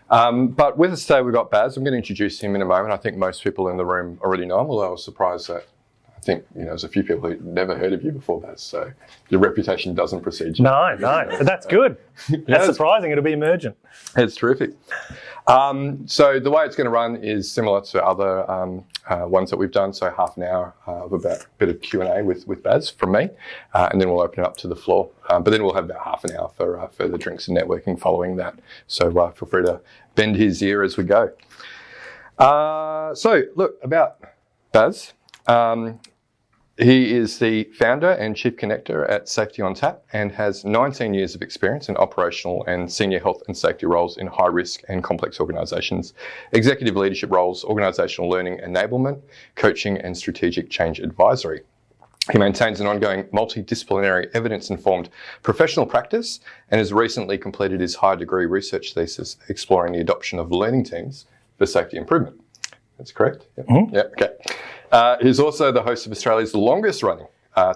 But with us today, we've got Baz. I'm going to introduce him in a moment. I think most people in the room already know him, although I was surprised that I think there's a few people who've never heard of you before, Baz. So your reputation doesn't precede you. No, but that's good. That's surprising. It'll be emergent. It's terrific. So the way it's going to run is similar to other ones that we've done. So half an hour of a bit of Q&A with Baz from me, and then we'll open it up to the floor. But then we'll have about half an hour for further drinks and networking following that. So feel free to bend his ear as we go. So look, about Baz. He is the founder and chief connector at Safety on Tap and has 19 years of experience in operational and senior health and safety roles in high risk and complex organisations, executive leadership roles, organisational learning enablement, coaching and strategic change advisory. He maintains an ongoing multidisciplinary evidence-informed professional practice and has recently completed his higher degree research thesis exploring the adoption of learning teams for safety improvement. That's correct? Yep. Mm-hmm. Yeah, okay. He's also the host of Australia's longest running,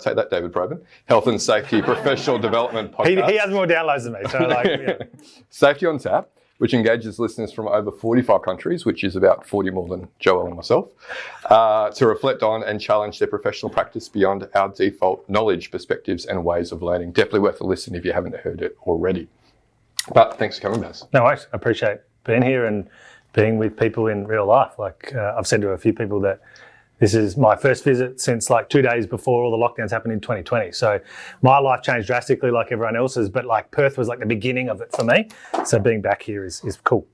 take that David Probin, health and safety professional development podcast. He has more downloads than me, so Safety on Tap, which engages listeners from over 45 countries, which is about 40 more than Joel and myself, to reflect on and challenge their professional practice beyond our default knowledge, perspectives and ways of learning. Definitely worth a listen if you haven't heard it already. But thanks for coming, Baz. No worries. I appreciate being here and being with people in real life. Like I've said to a few people that this is my first visit since like 2 days before all the lockdowns happened in 2020. So my life changed drastically like everyone else's, but like Perth was like the beginning of it for me. So being back here is cool.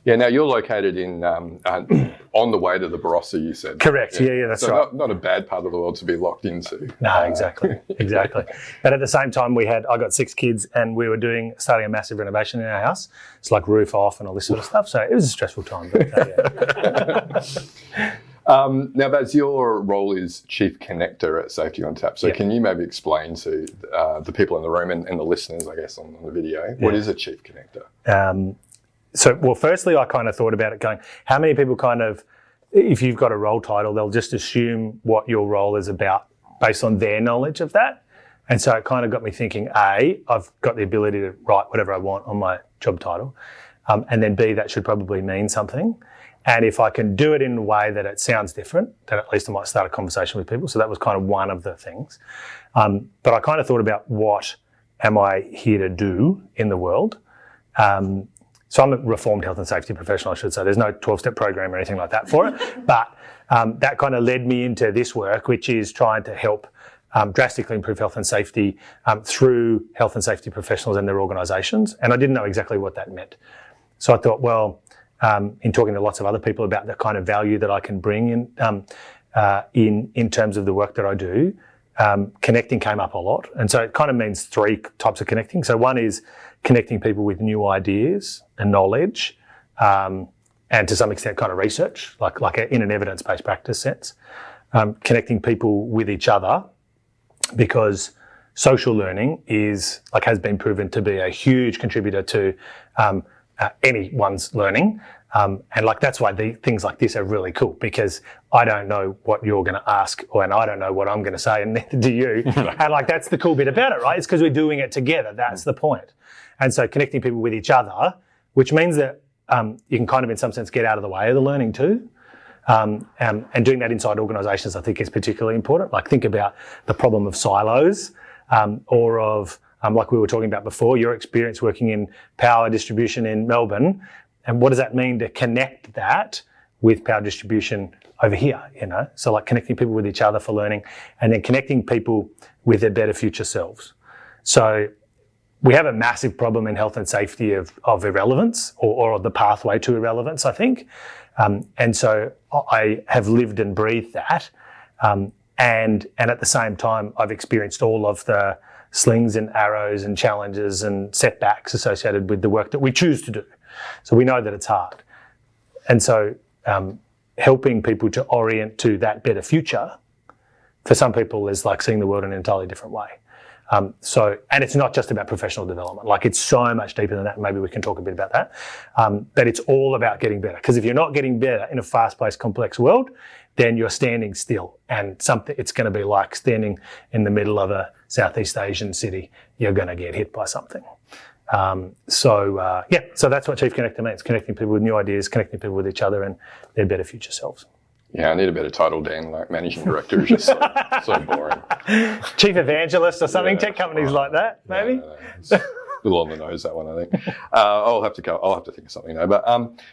Yeah, now you're located in on the way to the Barossa, you said. Correct, yeah, that's so right. Not a bad part of the world to be locked into. No, exactly. But at the same time, I got 6 kids and we were starting a massive renovation in our house. It's like roof off and all this sort of stuff. So it was a stressful time. But, now, Baz, your role is Chief Connector at Safety on Tap. So can you maybe explain to the people in the room and the listeners, I guess, on the video, what is a Chief Connector? Well, firstly, I kind of thought about it going, how many people if you've got a role title, they'll just assume what your role is about based on their knowledge of that. And so it kind of got me thinking, A, I've got the ability to write whatever I want on my job title. And then B, that should probably mean something. And if I can do it in a way that it sounds different, then at least I might start a conversation with people. So that was kind of one of the things. But I kind of thought about what am I here to do in the world? So I'm a reformed health and safety professional, I should say. There's no 12-step program or anything like that for it. But that kind of led me into this work, which is trying to help drastically improve health and safety through health and safety professionals and their organisations. And I didn't know exactly what that meant. So I thought, well, in talking to lots of other people about the kind of value that I can bring in terms of the work that I do, connecting came up a lot. And so it kind of means 3 types of connecting. So one is connecting people with new ideas and knowledge, and to some extent kind of research, like in an evidence-based practice sense. Connecting people with each other, because social learning has been proven to be a huge contributor to anyone's learning. And that's why things like this are really cool, because I don't know what you're going to ask, and I don't know what I'm going to say, and neither do you. And that's the cool bit about it, right? It's because we're doing it together. That's the point. And so connecting people with each other, which means that you can kind of in some sense get out of the way of the learning too. And doing that inside organisations I think is particularly important. Like think about the problem of silos, or of, like we were talking about before, your experience working in power distribution in Melbourne. And what does that mean to connect that with power distribution over here, So like connecting people with each other for learning, and then connecting people with their better future selves. So we have a massive problem in health and safety of irrelevance or the pathway to irrelevance, I think. And so I have lived and breathed that. And at the same time, I've experienced all of the slings and arrows and challenges and setbacks associated with the work that we choose to do. So we know that it's hard. And so helping people to orient to that better future, for some people, is like seeing the world in an entirely different way. And it's not just about professional development. Like it's so much deeper than that. And maybe we can talk a bit about that. But it's all about getting better. Because if you're not getting better in a fast-paced, complex world, then you're standing still. And it's going to be like standing in the middle of a Southeast Asian city. You're going to get hit by something. So that's what Chief Connector means, connecting people with new ideas, connecting people with each other and their better future selves. Yeah, I need a better title, Dan. Like managing director is just so boring. Chief evangelist or something, tech companies like that, maybe? No. It's a little on the nose, that one, I think. I'll have to think of something now. But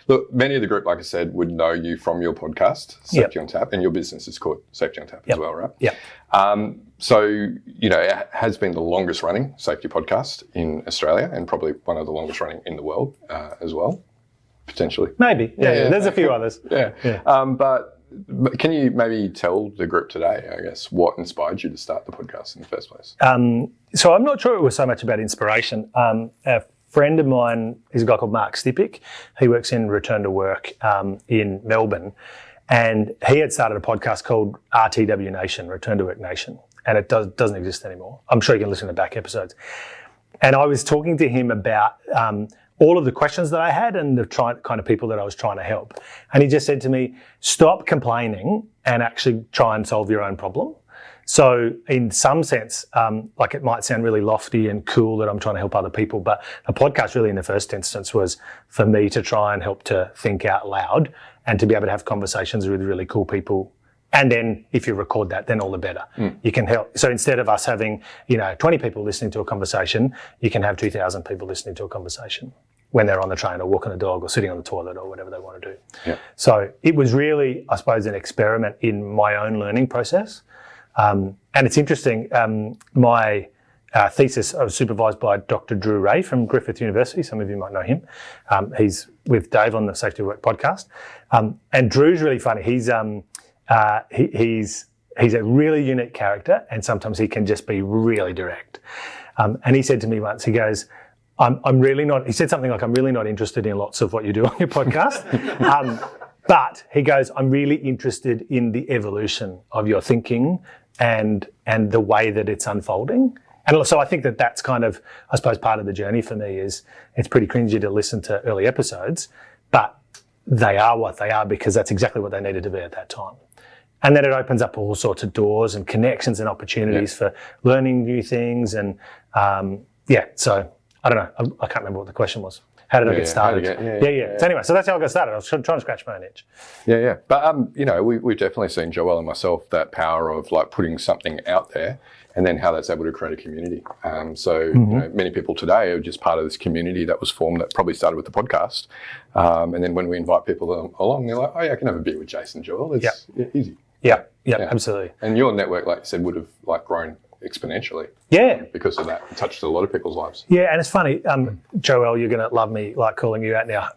look, many of the group, like I said, would know you from your podcast, Safety on Tap, and your business is called Safety on Tap as well, right? Yeah. So, it has been the longest running safety podcast in Australia and probably one of the longest running in the world as well, potentially. Maybe. Yeah. There's a few others. Yeah. But can you maybe tell the group today, I guess, what inspired you to start the podcast in the first place? So I'm not sure it was so much about inspiration. A friend of mine is a guy called Mark Stipik. He works in Return to Work in Melbourne. And he had started a podcast called RTW Nation, Return to Work Nation. And it doesn't exist anymore. I'm sure you can listen to back episodes. And I was talking to him about all of the questions that I had and the kind of people that I was trying to help. And he just said to me, stop complaining and actually try and solve your own problem. So in some sense, like it might sound really lofty and cool that I'm trying to help other people, but the podcast really in the first instance was for me to try and help to think out loud and to be able to have conversations with really cool people. And then if you record that, then all the better. You can help. So instead of us having, 20 people listening to a conversation, you can have 2,000 people listening to a conversation when they're on the train or walking the dog or sitting on the toilet or whatever they want to do. Yeah. So it was really, I suppose, an experiment in my own learning process. And it's interesting, my thesis, I was supervised by Dr. Drew Ray from Griffith University. Some of you might know him. He's with Dave on the Safety at Work podcast. And Drew's really funny. He's a really unique character and sometimes he can just be really direct. And he said to me once, he goes, he said something like, I'm really not interested in lots of what you do on your podcast. But he goes, I'm really interested in the evolution of your thinking and the way that it's unfolding. And so I think that's kind of, I suppose, part of the journey for me is it's pretty cringy to listen to early episodes, but they are what they are because that's exactly what they needed to be at that time. And then it opens up all sorts of doors and connections and opportunities for learning new things. And so I don't know. I can't remember what the question was. How did I get started? So anyway, so that's how I got started. I was trying to scratch my own itch. Yeah. But, we've definitely seen, Joel and myself, that power of like putting something out there and then how that's able to create a community. Many people today are just part of this community that was formed that probably started with the podcast. And then when we invite people along, they're like, oh yeah, I can have a beer with Jason, Joel. It's easy. Yeah, absolutely. And your network, like you said, would have like grown exponentially. Yeah. Because of that. It touched a lot of people's lives. Yeah, and it's funny, Joel, you're going to love me like calling you out now.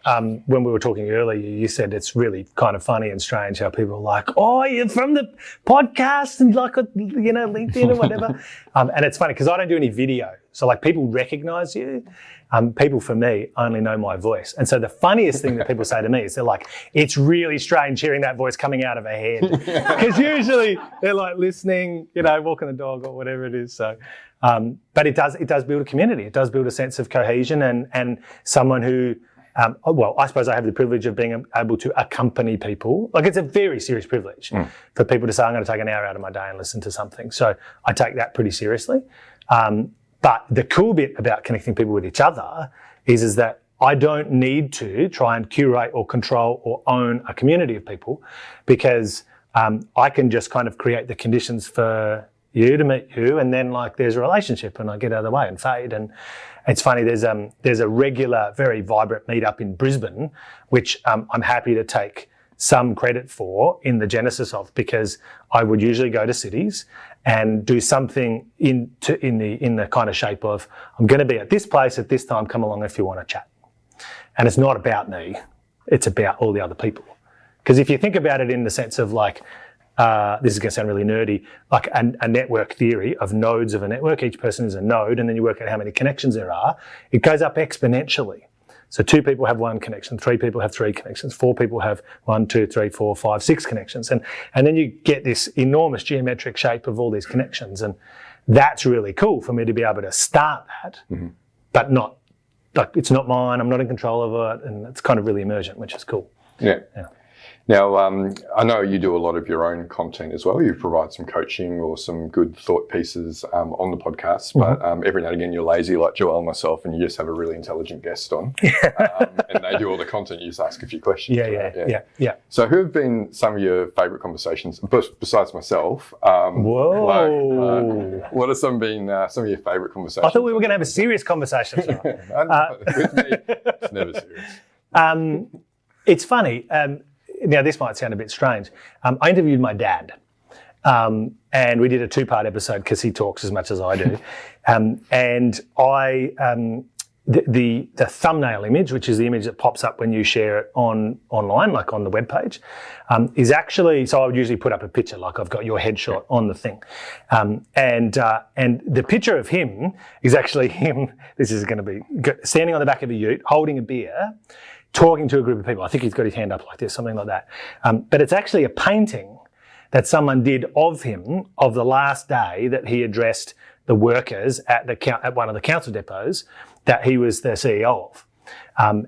When we were talking earlier, you said it's really kind of funny and strange how people are like, oh, you're from the podcast and like, LinkedIn or whatever. And it's funny because I don't do any video. So like people recognize you. People for me only know my voice. And so the funniest thing that people say to me is they're like, it's really strange hearing that voice coming out of a head. Because usually they're like listening, walking the dog or whatever it is. So, but it does build a community. It does build a sense of cohesion and someone who, I suppose I have the privilege of being able to accompany people. Like it's a very serious privilege for people to say, I'm going to take an hour out of my day and listen to something. So I take that pretty seriously. But the cool bit about connecting people with each other is that I don't need to try and curate or control or own a community of people because I can just kind of create the conditions for you to meet you and then like there's a relationship and I get out of the way and fade. And it's funny, there's a regular, very vibrant meetup in Brisbane, which I'm happy to take some credit for in the genesis of because I would usually go to cities and do something in the kind of shape of I'm going to be at this place at this time, come along if you want to chat. And it's not about me, it's about all the other people. Because if you think about it in the sense of like, this is going to sound really nerdy, like a network theory of nodes of a network, each person is a node and then you work out how many connections there are, it goes up exponentially. So 2 people have 1 connection, 3 people have 3 connections, 4 people have 1, 2, 3, 4, 5, 6 connections. And then you get this enormous geometric shape of all these connections. And that's really cool for me to be able to start that, but not, like it's not mine, I'm not in control of it. And it's kind of really emergent, which is cool. Yeah. Now, I know you do a lot of your own content as well. You provide some coaching or some good thought pieces on the podcast, but every now and again you're lazy like Joel and myself and you just have a really intelligent guest on and they do all the content, you just ask a few questions. Yeah. So who have been some of your favourite conversations, besides myself? Whoa. What have some of your favourite conversations? I thought we were going to have a serious conversation tonight. With me, it's never serious. It's funny. Now, this might sound a bit strange. I interviewed my dad, and we did a 2-part episode because he talks as much as I do. And I, the thumbnail image, which is the image that pops up when you share it online, like on the webpage, is actually. So I would usually put up a picture, like I've got your headshot on the thing, and the picture of him is actually him. This is going to be standing on the back of a ute, holding a beer, talking to a group of people. I think he's got his hand up like this, something like that. But it's actually a painting that someone did of him of the last day that he addressed the workers at one of the council depots that he was the CEO of.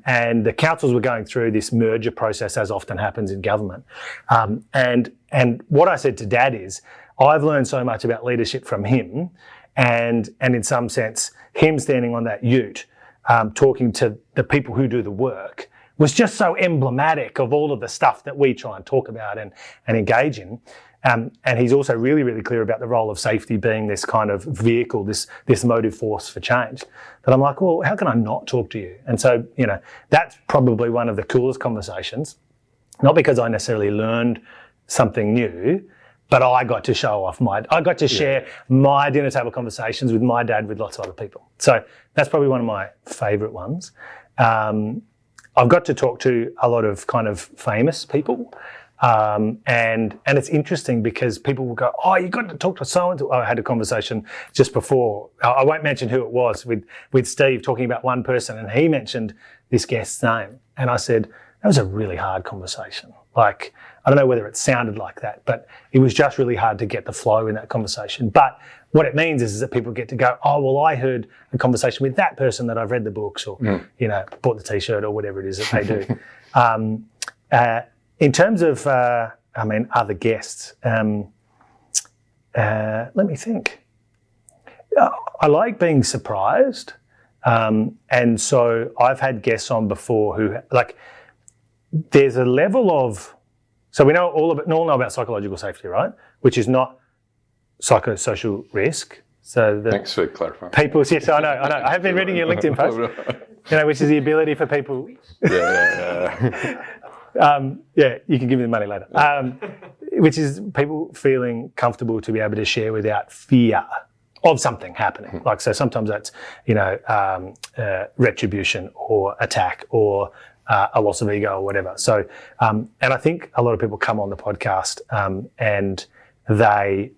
And the councils were going through this merger process, as often happens in government. And what I said to Dad is, I've learned so much about leadership from him, and in some sense, him standing on that ute, talking to the people who do the work, was just so emblematic of all of the stuff that we try and talk about and engage in. And he's also really, really clear about the role of safety being this kind of vehicle, this motive force for change. That I'm like, well, how can I not talk to you? And so, that's probably one of the coolest conversations, not because I necessarily learned something new, but I got to show off share my dinner table conversations with my dad with lots of other people. So that's probably one of my favourite ones. I've got to talk to a lot of kind of famous people. And it's interesting because people will go, oh, you got to talk to so-and-so. I had a conversation just before, I won't mention who it was, with Steve talking about one person, and he mentioned this guest's name. And I said, that was a really hard conversation. Like, I don't know whether it sounded like that, but it was just really hard to get the flow in that conversation. But what it means is that people get to go, oh, well, I heard a conversation with that person that I've read the books or, bought the T-shirt or whatever it is that they do. In terms of, other guests, let me think. I like being surprised. And so I've had guests on before who, like, there's a level of, so we all know about psychological safety, right? Which is not psychosocial risk. So thanks for clarifying. Yes, I know. I have been reading your LinkedIn post. Which is the ability for people. Yeah. You can give me the money later. Which is people feeling comfortable to be able to share without fear of something happening. Like, so sometimes that's, retribution or attack or a loss of ego or whatever. So, and I think a lot of people come on the podcast and they,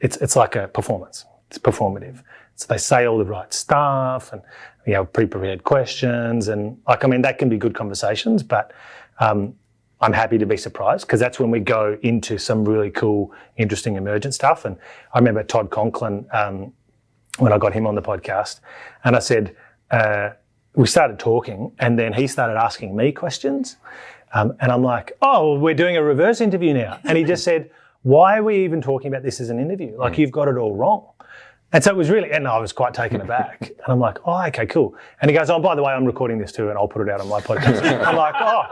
it's like a performance. It's performative. So they say all the right stuff and, pre-prepared questions and that can be good conversations, but I'm happy to be surprised because that's when we go into some really cool, interesting emergent stuff. And I remember Todd Conklin, when I got him on the podcast, and I said, we started talking and then he started asking me questions. And I'm like, oh, we're doing a reverse interview now. And he just said, why are we even talking about this as an interview? Like, you've got it all wrong. And so it was really, and I was quite taken aback. And I'm like, oh, okay, cool. And he goes, oh, by the way, I'm recording this too and I'll put it out on my podcast. I'm like, oh,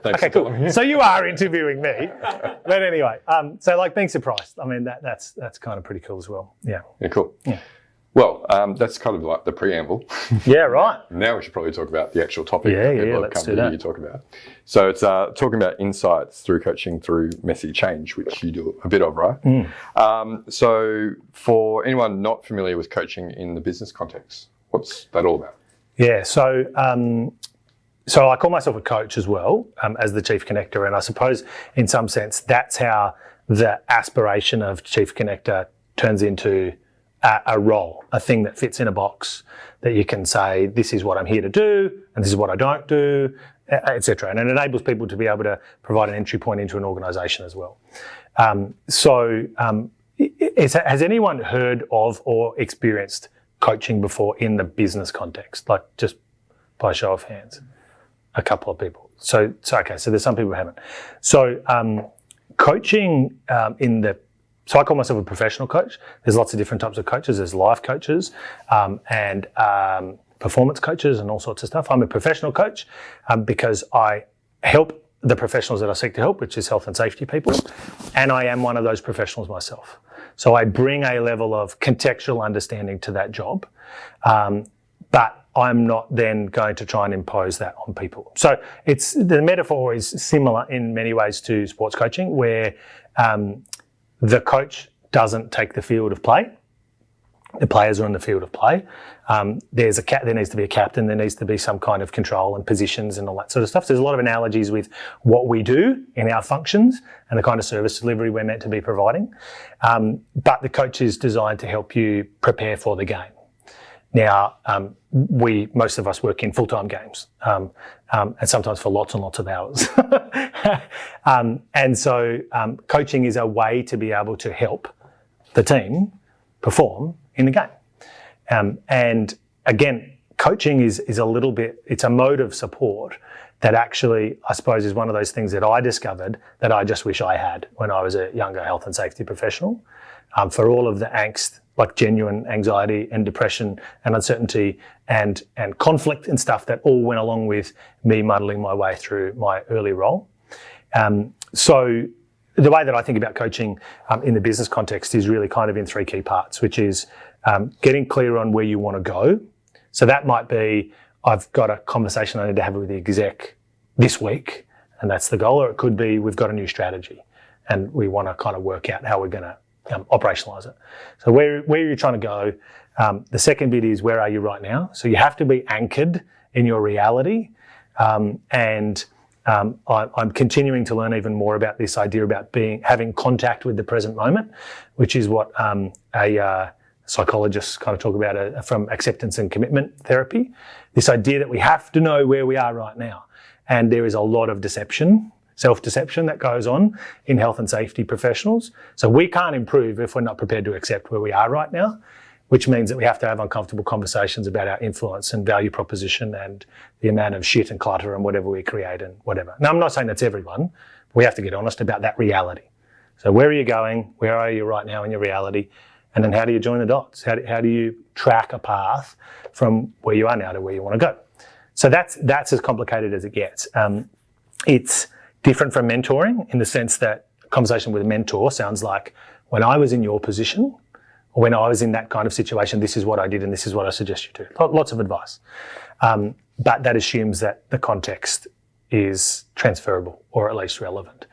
okay, cool. So you are interviewing me. But anyway, so like being surprised, that's kind of pretty cool as well. Yeah. Yeah, cool. Yeah. Well, that's kind of like the preamble. Yeah, right. Now we should probably talk about the actual topic. Yeah, let's do that. You talk about. So it's talking about insights through coaching through messy change, which you do a bit of, right? So for anyone not familiar with coaching in the business context, what's that all about? Yeah, so I call myself a coach as well, as the chief connector, and I suppose in some sense that's how the aspiration of chief connector turns into a role, a thing that fits in a box that you can say, this is what I'm here to do, and this is what I don't do, etc. And it enables people to be able to provide an entry point into an organisation as well. Has anyone heard of or experienced coaching before in the business context, like just by show of hands? a couple of people. So there's some people who haven't. So coaching so I call myself a professional coach. There's lots of different types of coaches. There's life coaches and performance coaches and all sorts of stuff. I'm a professional coach because I help the professionals that I seek to help, which is health and safety people, and I am one of those professionals myself. So I bring a level of contextual understanding to that job, but I'm not then going to try and impose that on people. So the metaphor is similar in many ways to sports coaching, where the coach doesn't take the field of play. The players are in the field of play. There needs to be a captain. There needs to be some kind of control and positions and all that sort of stuff. So there's a lot of analogies with what we do in our functions and the kind of service delivery we're meant to be providing. But the coach is designed to help you prepare for the game. Now, most of us work in full-time games, and sometimes for lots and lots of hours. And so coaching is a way to be able to help the team perform in the game. And again, coaching is a little bit, it's a mode of support that actually, I suppose, is one of those things that I discovered that I just wish I had when I was a younger health and safety professional. For all of the angst, like genuine anxiety and depression and uncertainty and conflict and stuff that all went along with me muddling my way through my early role. So the way that I think about coaching in the business context is really kind of in three key parts, which is getting clear on where you want to go. So that might be, I've got a conversation I need to have with the exec this week, and that's the goal. Or it could be, we've got a new strategy and we want to kind of work out how we're going to operationalize it. So where are you trying to go? The second bit is, where are you right now? So you have to be anchored in your reality. I'm continuing to learn even more about this idea about having contact with the present moment, which is what a psychologists kind of talk about from acceptance and commitment therapy. This idea that we have to know where we are right now. And there is a lot of deception, self-deception that goes on in health and safety professionals. So we can't improve if we're not prepared to accept where we are right now, which means that we have to have uncomfortable conversations about our influence and value proposition and the amount of shit and clutter and whatever we create and whatever. Now, I'm not saying that's everyone, but we have to get honest about that reality. So where are you going? Where are you right now in your reality? And then how do you join the dots? How do you track a path from where you are now to where you want to go? So that's as complicated as it gets. It's different from mentoring in the sense that a conversation with a mentor sounds like, when I was in your position, or when I was in that kind of situation, this is what I did and this is what I suggest you do. Lots of advice. But that assumes that the context is transferable or at least relevant.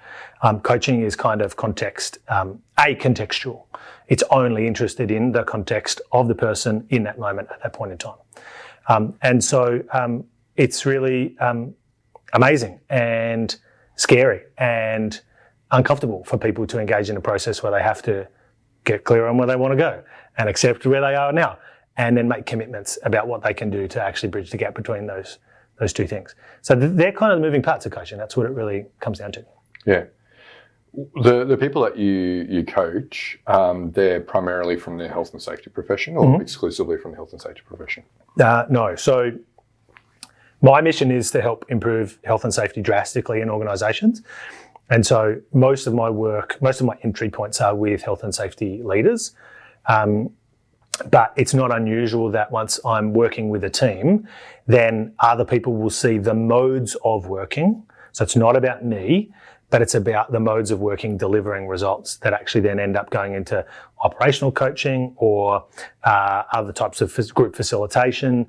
Coaching is kind of contextual. It's only interested in the context of the person in that moment at that point in time. And so it's really amazing and scary and uncomfortable for people to engage in a process where they have to get clear on where they want to go and accept where they are now, and then make commitments about what they can do to actually bridge the gap between those two things. So they're kind of the moving parts of coaching. That's what it really comes down to. Yeah. The people that you coach, they're primarily from the health and safety profession, or exclusively from the health and safety profession? No. So my mission is to help improve health and safety drastically in organisations. And so most of my entry points are with health and safety leaders. But it's not unusual that once I'm working with a team, then other people will see the modes of working. So it's not about me, but it's about the modes of working delivering results that actually then end up going into operational coaching or other types of group facilitation.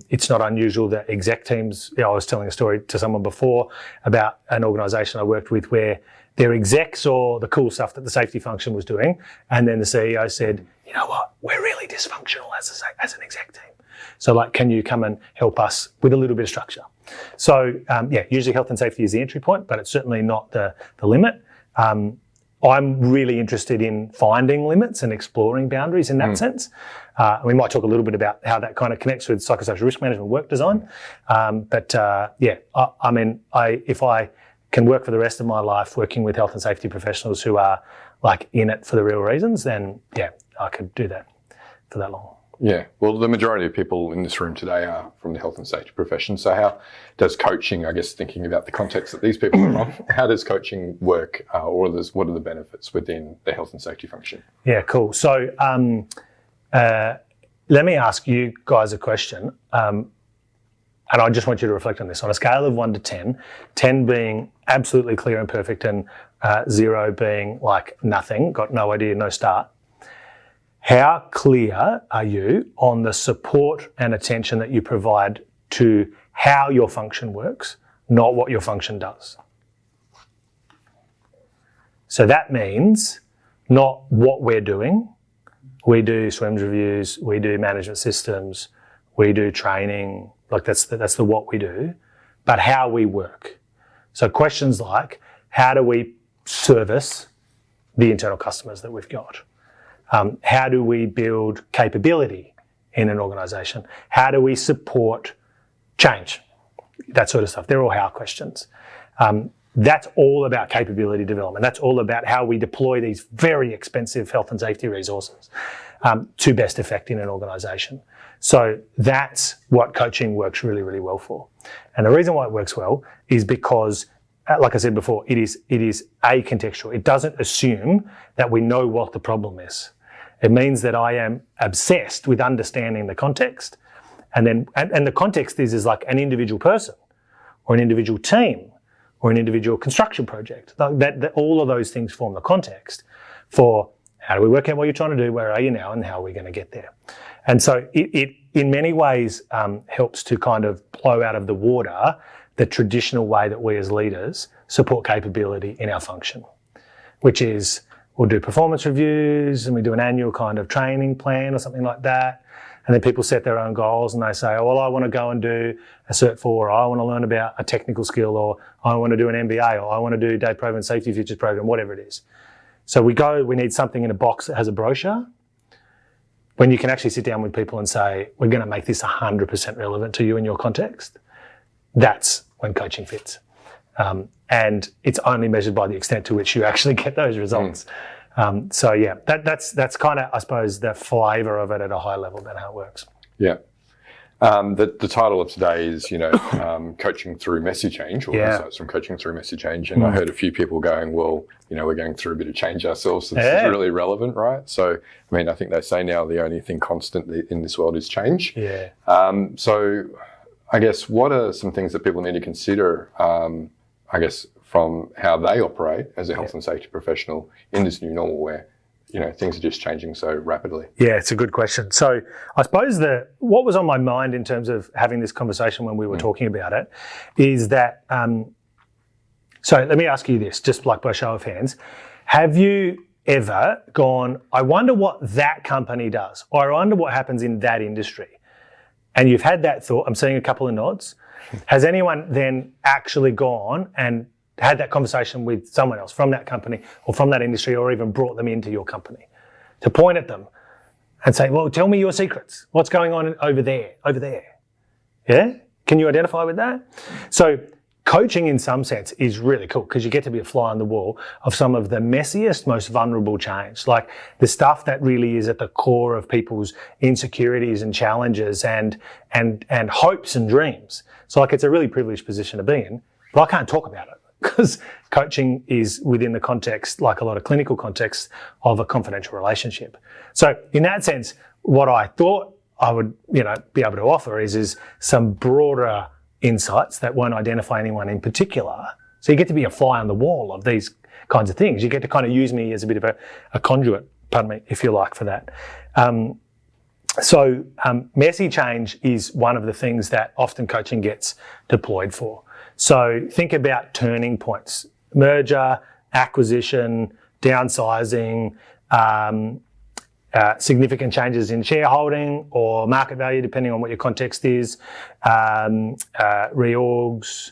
It's not unusual that exec teams, I was telling a story to someone before about an organisation I worked with where their execs saw the cool stuff that the safety function was doing, and then the CEO said, you know what, we're really dysfunctional as an exec team. So can you come and help us with a little bit of structure? So usually health and safety is the entry point, but it's certainly not the limit. I'm really interested in finding limits and exploring boundaries in that sense. We might talk a little bit about how that kind of connects with psychosocial risk management work design. If I can work for the rest of my life working with health and safety professionals who are in it for the real reasons, then I could do that for that long. Yeah, well, the majority of people in this room today are from the health and safety profession. So how does coaching, I guess, thinking about the context that these people are from, how does coaching work, or what are the benefits within the health and safety function? Yeah, cool. So let me ask you guys a question, and I just want you to reflect on this. On a scale of 1 to 10, 10 being absolutely clear and perfect, and 0 being like nothing, got no idea, no start. How clear are you on the support and attention that you provide to how your function works, not what your function does? So that means not what we're doing. We do SWIMS reviews, we do management systems, we do training, like that's the what we do, but how we work. So questions like, how do we service the internal customers that we've got? How do we build capability in an organisation? How do we support change? That sort of stuff. They're all how questions. That's all about capability development. That's all about how we deploy these very expensive health and safety resources to best effect in an organisation. So that's what coaching works really, really well for. And the reason why it works well is because, like I said before, it is acontextual. It doesn't assume that we know what the problem is. It means that I am obsessed with understanding the context, and the context is like an individual person, or an individual team, or an individual construction project. That all of those things form the context for how do we work out what you're trying to do, where are you now, and how are we going to get there. And so it in many ways helps to kind of blow out of the water the traditional way that we as leaders support capability in our function, which is we'll do performance reviews and we do an annual kind of training plan or something like that. And then people set their own goals and they say, oh, well, I want to go and do a Cert 4, or I want to learn about a technical skill, or I want to do an MBA, or I want to do a Day Proven Safety Futures program, whatever it is. So we need something in a box that has a brochure. When you can actually sit down with people and say, we're going to make this 100% relevant to you in your context, that's when coaching fits. And it's only measured by the extent to which you actually get those results. So yeah, that's kind of, I suppose, the flavour of it at a high level, about how it works. Yeah. The title of today is, coaching through messy change, or insights from coaching through messy change. And I heard a few people going, well, we're going through a bit of change ourselves. So this is really relevant, right? So, I mean, I think they say now the only thing constant in this world is change. Yeah. So I guess what are some things that people need to consider, I guess, from how they operate as a health and safety professional in this new normal where, things are just changing so rapidly? Yeah, it's a good question. So I suppose what was on my mind in terms of having this conversation when we were talking about it is that, so let me ask you this, just like by show of hands. Have you ever gone, I wonder what that company does, or I wonder what happens in that industry? And you've had that thought. I'm seeing a couple of nods. Has anyone then actually gone and had that conversation with someone else from that company or from that industry, or even brought them into your company to point at them and say, well, tell me your secrets. What's going on over there? Yeah? Can you identify with that? So coaching in some sense is really cool because you get to be a fly on the wall of some of the messiest, most vulnerable change, like the stuff that really is at the core of people's insecurities and challenges and hopes and dreams. So like it's a really privileged position to be in, but I can't talk about it because coaching is within the context, like a lot of clinical contexts, of a confidential relationship. So in that sense, what I thought I would, be able to offer is some broader insights that won't identify anyone in particular. So you get to be a fly on the wall of these kinds of things. You get to kind of use me as a bit of a conduit, if you like, for that. So messy change is one of the things that often coaching gets deployed for. So think about turning points, merger, acquisition, downsizing, significant changes in shareholding or market value, depending on what your context is, reorgs,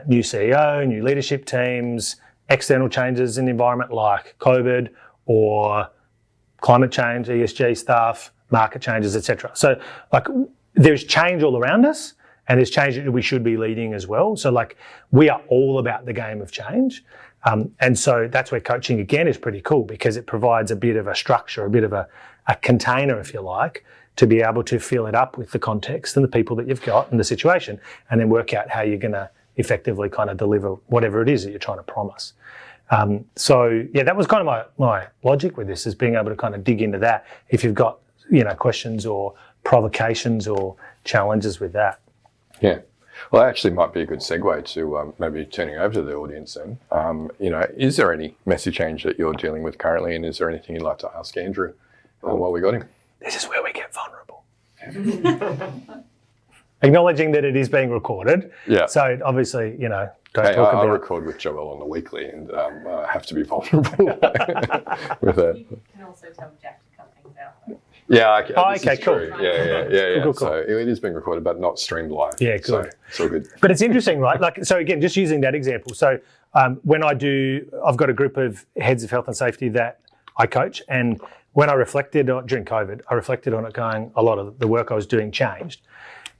new CEO, new leadership teams, external changes in the environment like COVID or climate change, ESG stuff, market changes, etc. So like there's change all around us, and there's change that we should be leading as well. So like we are all about the game of change. And so that's where coaching again is pretty cool because it provides a bit of a structure, a bit of a container, if you like, to be able to fill it up with the context and the people that you've got and the situation, and then work out how you're going to effectively kind of deliver whatever it is that you're trying to promise. So yeah, that was kind of my logic with this, is being able to kind of dig into that if you've got, questions or provocations or challenges with that. Yeah. Well, that actually might be a good segue to maybe turning over to the audience then. Is there any messy change that you're dealing with currently, and is there anything you'd like to ask Andrew while we got him? This is where we get vulnerable. Acknowledging that it is being recorded. Yeah. So obviously, don't Hey, talk about I record with Joel on the weekly, and I have to be vulnerable with that. You can also tell Jack to cut things out, though. Yeah. Okay, cool. True. Yeah. Cool. So it is being recorded, but not streamed live. Yeah, good. So it's all good. But it's interesting, right? So again, just using that example. So when I've got a group of heads of health and safety that I coach, and when I reflected during COVID, I reflected on it going, a lot of the work I was doing changed.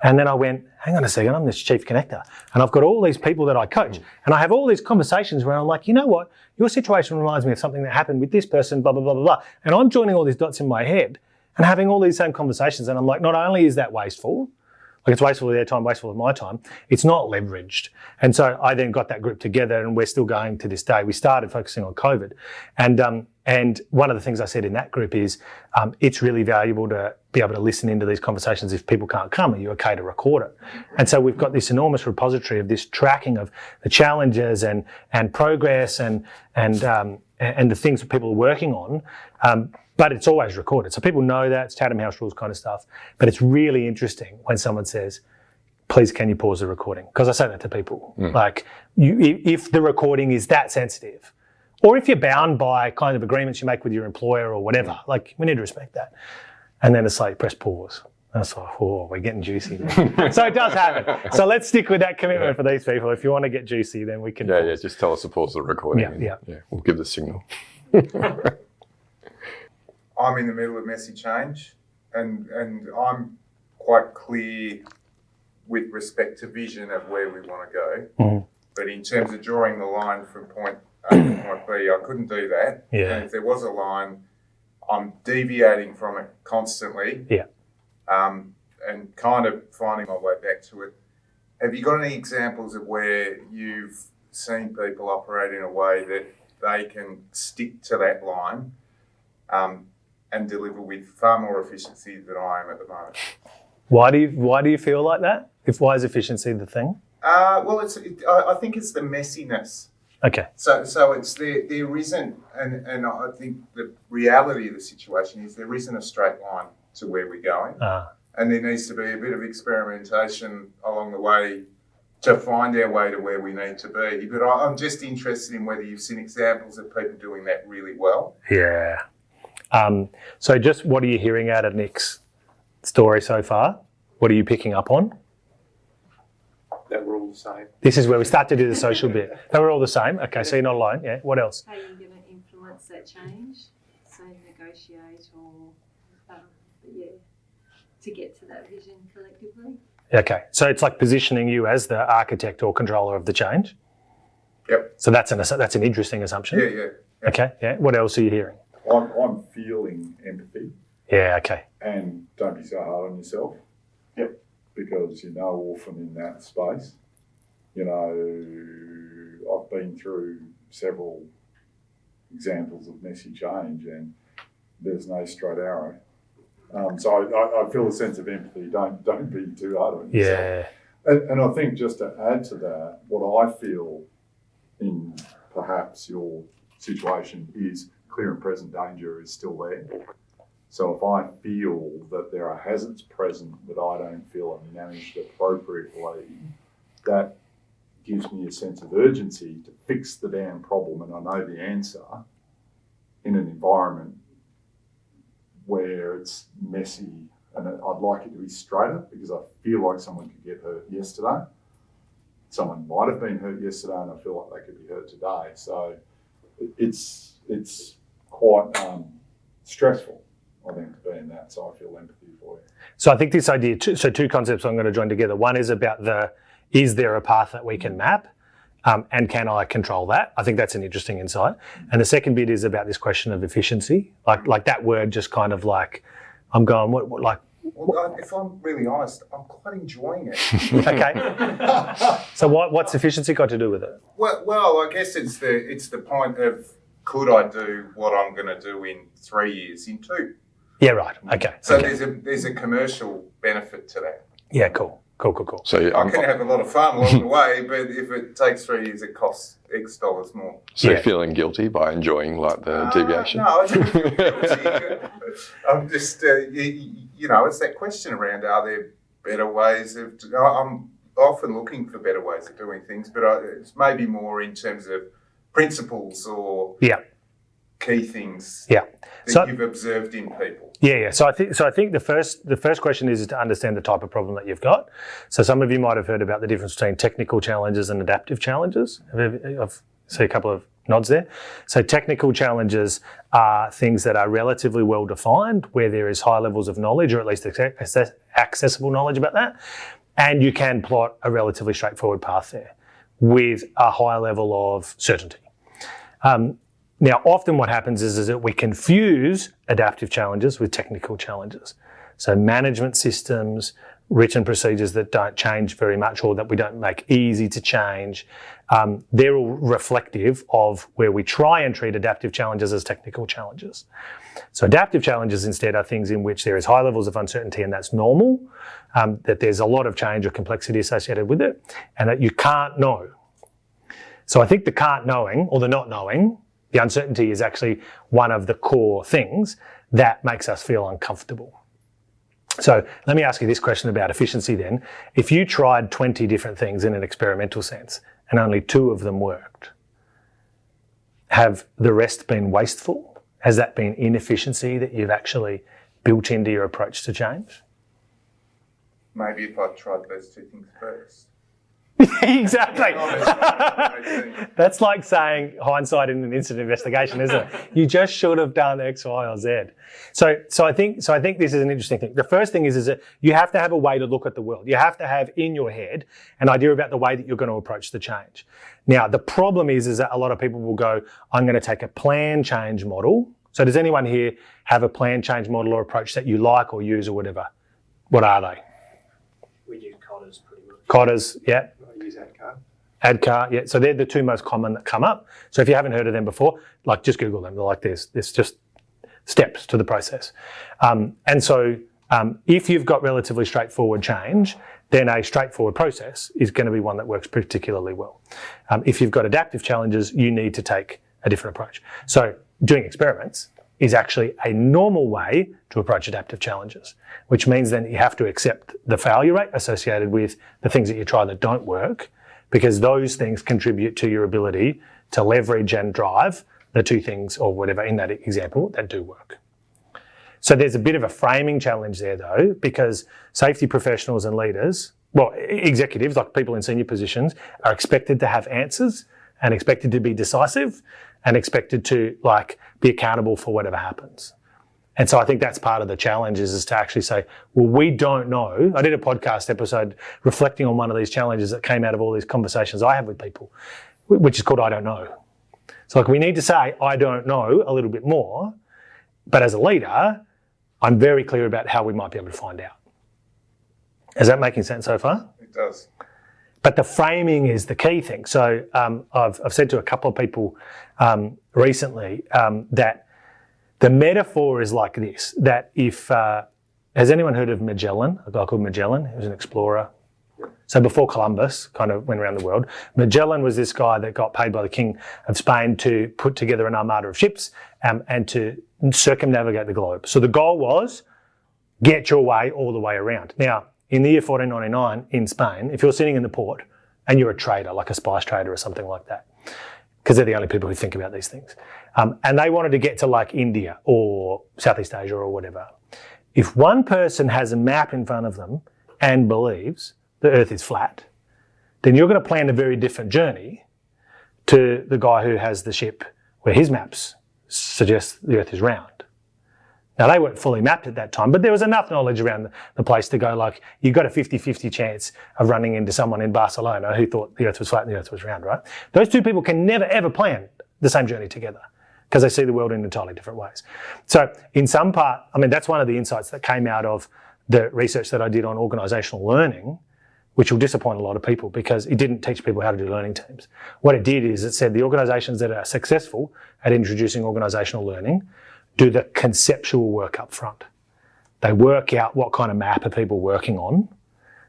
And then I went, hang on a second, I'm this chief connector. And I've got all these people that I coach. And I have all these conversations where I'm like, you know what? Your situation reminds me of something that happened with this person, blah, blah, blah, blah, blah. And I'm joining all these dots in my head and having all these same conversations. And I'm like, not only is that wasteful, like it's wasteful of their time, wasteful of my time, it's not leveraged. And so I then got that group together, and we're still going to this day. We started focusing on COVID. And one of the things I said in that group is it's really valuable to be able to listen into these conversations if people can't come. Are you okay to record it? And so we've got this enormous repository of this tracking of the challenges and progress and the things that people are working on. But it's always recorded. So people know that. It's Chatham House rules kind of stuff. But it's really interesting when someone says, please, can you pause the recording? Because I say that to people. Like, if the recording is that sensitive, or if you're bound by kind of agreements you make with your employer or whatever, like, we need to respect that. And then it's like, press pause. And it's like, oh, we're getting juicy now. So it does happen. So let's stick with that commitment for these people. If you want to get juicy, then we can. Yeah, just tell us to pause the recording. Yeah. We'll give the signal. I'm in the middle of messy change, and I'm quite clear with respect to vision of where we want to go. Mm-hmm. But in terms of drawing the line from point A to point B, I couldn't do that. Yeah. And if there was a line, I'm deviating from it constantly. Yeah. And kind of finding my way back to it. Have you got any examples of where you've seen people operate in a way that they can stick to that line and deliver with far more efficiency than I am at the moment? Why do you feel like that? Why is efficiency the thing? Well, I think it's the messiness. Okay. So it's there isn't, and I think the reality of the situation is there isn't a straight line to where we're going, and there needs to be a bit of experimentation along the way to find our way to where we need to be. But I'm just interested in whether you've seen examples of people doing that really well. Yeah. So just what are you hearing out of Nick's story so far? What are you picking up on? That we're all the same. This is where we start to do the social bit. They were all the same. Okay, so you're not alone. Yeah. What else? How are you going to influence that change? So negotiate or, to get to that vision collectively? Okay, so it's like positioning you as the architect or controller of the change. Yep. So that's an interesting assumption. Yeah. Okay. Yeah. What else are you hearing? I'm feeling empathy. Yeah. Okay. And don't be so hard on yourself. Yep. Because often in that space, I've been through several examples of messy change, and there's no straight arrow. So I feel a sense of empathy. Don't be too hard on yourself. Yeah. And I think just to add to that, what I feel in perhaps your situation is clear and present danger is still there. So if I feel that there are hazards present that I don't feel are managed appropriately, that gives me a sense of urgency to fix the damn problem, and I know the answer in an environment where it's messy, and I'd like it to be straighter because I feel like someone could get hurt yesterday. Someone might have been hurt yesterday, and I feel like they could be hurt today. So it's quite stressful, I think, to be in that. So I feel empathy for you. So I think this idea, two concepts I'm going to join together. One is about is there a path that we can map? And can I control that? I think that's an interesting insight. And the second bit is about this question of efficiency. Like that word just kind of like, I'm going, Well, if I'm really honest, I'm quite enjoying it. Okay. So what's efficiency got to do with it? Well, I guess it's the point of, could I do what I'm going to do in 3 years in 2? Yeah, right. Okay. So okay. there's a commercial benefit to that. Yeah, cool. So I can have a lot of fun along the way, but if it takes 3 years, it costs X dollars more. So you're feeling guilty by enjoying like the deviation? No, I don't feel guilty. I'm just, it's that question around, are there better ways of, I'm often looking for better ways of doing things, but it's maybe more in terms of principles or key things that you've observed in people. Yeah. So I think the first question is to understand the type of problem that you've got. So some of you might have heard about the difference between technical challenges and adaptive challenges. I see a couple of nods there. So technical challenges are things that are relatively well defined, where there is high levels of knowledge, or at least accessible knowledge about that, and you can plot a relatively straightforward path there with a high level of certainty. Now, often what happens is that we confuse adaptive challenges with technical challenges. So management systems, written procedures that don't change very much or that we don't make easy to change, they're all reflective of where we try and treat adaptive challenges as technical challenges. So adaptive challenges instead are things in which there is high levels of uncertainty, and that's normal, that there's a lot of change or complexity associated with it, and that you can't know. So I think the can't knowing or the not knowing, the uncertainty is actually one of the core things that makes us feel uncomfortable. So let me ask you this question about efficiency then. If you tried 20 different things in an experimental sense and only 2 of them worked, have the rest been wasteful? Has that been inefficiency that you've actually built into your approach to change? Maybe if I tried those 2 things first. Exactly. That's like saying hindsight in an incident investigation, isn't it? You just should have done X, Y, or Z. So I think this is an interesting thing. The first thing is that you have to have a way to look at the world. You have to have in your head an idea about the way that you're going to approach the change. Now, the problem is that a lot of people will go, I'm going to take a plan change model. So does anyone here have a plan change model or approach that you like or use or whatever? What are they? We use Cotters pretty much. Cotters, yeah. I use ADCAR. ADCAR, yeah. So they're the 2 most common that come up. So if you haven't heard of them before, like just Google them. They're like there's just steps to the process. If you've got relatively straightforward change, then a straightforward process is going to be one that works particularly well. If you've got adaptive challenges, you need to take a different approach. So doing experiments is actually a normal way to approach adaptive challenges, which means then you have to accept the failure rate associated with the things that you try that don't work, because those things contribute to your ability to leverage and drive the 2 things or whatever in that example that do work. So there's a bit of a framing challenge there though, because safety professionals and leaders, well, executives like people in senior positions are expected to have answers and expected to be decisive and expected to be accountable for whatever happens. And so I think that's part of the challenge is to actually say, well, we don't know. I did a podcast episode reflecting on one of these challenges that came out of all these conversations I have with people, which is called I Don't Know. So we need to say, I don't know a little bit more, but as a leader, I'm very clear about how we might be able to find out. Is that making sense so far? It does. But the framing is the key thing. So I've said to a couple of people recently that the metaphor is like this, that if, has anyone heard of Magellan, a guy called Magellan? He was an explorer. So before Columbus kind of went around the world, Magellan was this guy that got paid by the King of Spain to put together an armada of ships and to circumnavigate the globe. So the goal was get your way all the way around. Now, in the year 1499 in Spain, if you're sitting in the port and you're a trader, like a spice trader or something like that, because they're the only people who think about these things, and they wanted to get to India or Southeast Asia or whatever, if one person has a map in front of them and believes the earth is flat, then you're going to plan a very different journey to the guy who has the ship where his maps suggest the earth is round. Now, they weren't fully mapped at that time, but there was enough knowledge around the place to go you've got a 50-50 chance of running into someone in Barcelona who thought the earth was flat and the earth was round, right? Those 2 people can never, ever plan the same journey together because they see the world in entirely different ways. So in some part, that's one of the insights that came out of the research that I did on organisational learning, which will disappoint a lot of people because it didn't teach people how to do learning teams. What it did is it said the organisations that are successful at introducing organisational learning do the conceptual work up front. They work out what kind of map are people working on,